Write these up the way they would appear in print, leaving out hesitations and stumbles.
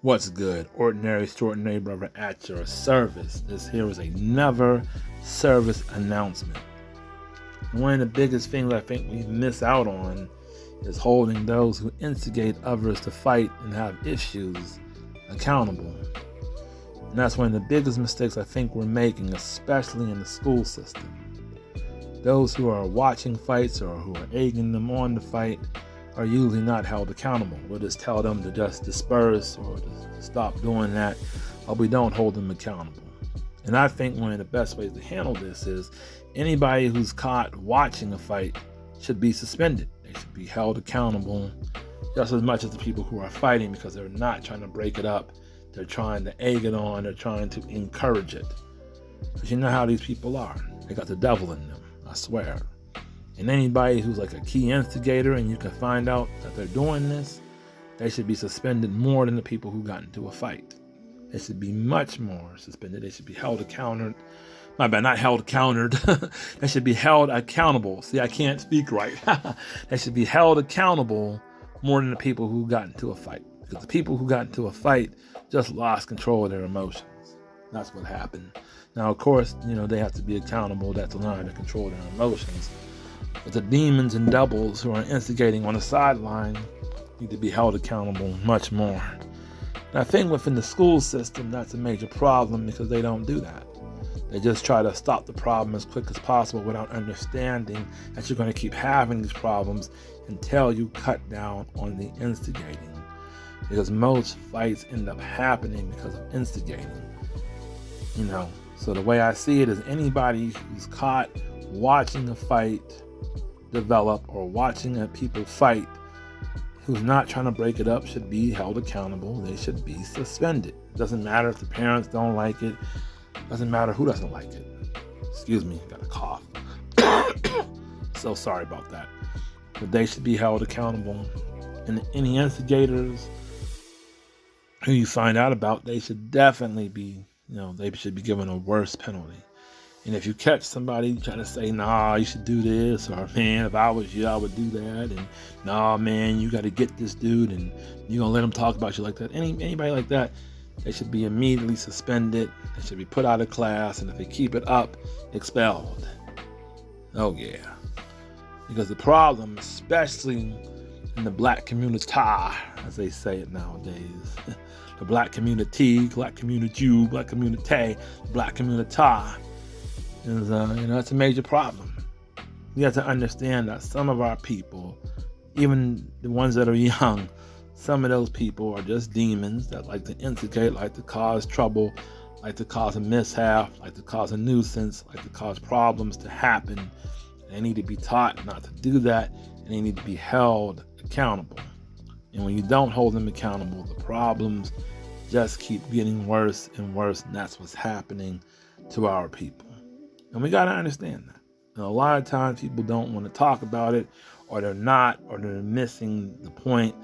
What's good? Ordinary Extraordinary Brother at your service. This here is another service announcement. One of the biggest things I think we miss out on is holding those who instigate others to fight and have issues accountable. And that's one of the biggest mistakes I think we're making, especially in the school system. Those who are watching fights or who are egging them on to fight are usually not held accountable. We'll just tell them to just disperse or to stop doing that, but we don't hold them accountable. And I think one of the best ways to handle this is anybody who's caught watching a fight should be suspended. They should be held accountable just as much as the people who are fighting, because they're not trying to break it up. They're trying to egg it on. They're trying to encourage it. Because you know how these people are. They got the devil in them, I swear. And anybody who's like a key instigator and you can find out that they're doing this, they should be suspended more than the people who got into a fight. They should be much more suspended. They should be held accountable. My bad, not held accounted. They should be held accountable. See, I can't speak right. They should be held accountable more than the people who got into a fight. Because the people who got into a fight just lost control of their emotions. That's what happened. Now, of course, they have to be accountable. That's allowing to control their emotions. But the demons and devils who are instigating on the sideline need to be held accountable much more. And I think within the school system, that's a major problem because they don't do that. They just try to stop the problem as quick as possible without understanding that you're going to keep having these problems until you cut down on the instigating. Because most fights end up happening because of instigating. So the way I see it is anybody who's caught watching a fight develop or watching a people fight who's not trying to break it up should be held accountable. They should be suspended. It doesn't matter if the parents don't like it. It doesn't matter who doesn't like it. Excuse me, got a cough. So sorry about that. But they should be held accountable. And any instigators who you find out about, they should definitely be, they should be given a worse penalty. And if you catch somebody trying to say, nah, you should do this, or man, if I was you, I would do that, and nah, man, you got to get this dude, and you're going to let him talk about you like that. Anybody like that, they should be immediately suspended. They should be put out of class, and if they keep it up, expelled. Oh, yeah. Because the problem, especially in the black community, as they say it nowadays, the black community, black community, black community, black community, is, it's a major problem. You have to understand that some of our people, even the ones that are young, some of those people are just demons that like to instigate, like to cause trouble, like to cause a mishap, like to cause a nuisance, like to cause problems to happen. They need to be taught not to do that, and they need to be held accountable. And when you don't hold them accountable, the problems just keep getting worse and worse, and that's what's happening to our people. And we got to understand that. And a lot of times people don't want to talk about it, or they're missing the point,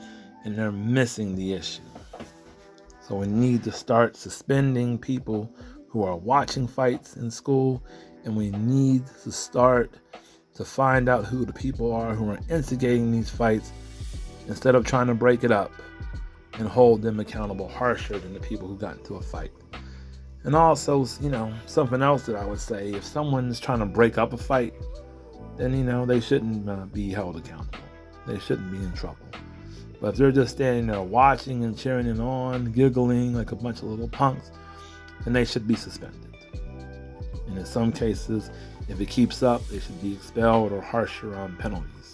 and they're missing the issue. So we need to start suspending people who are watching fights in school, and we need to start to find out who the people are who are instigating these fights instead of trying to break it up, and hold them accountable harsher than the people who got into a fight. And also, something else that I would say, if someone's trying to break up a fight, then, they shouldn't be held accountable. They shouldn't be in trouble. But if they're just standing there watching and cheering it on, giggling like a bunch of little punks, then they should be suspended. And in some cases, if it keeps up, they should be expelled or harsher on penalties.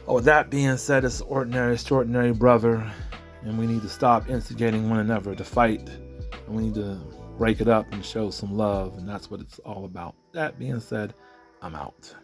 Well, with that being said, it's Ordinary Extraordinary Brother, and we need to stop instigating one another to fight. And we need to break it up and show some love, and that's what it's all about. That being said, I'm out.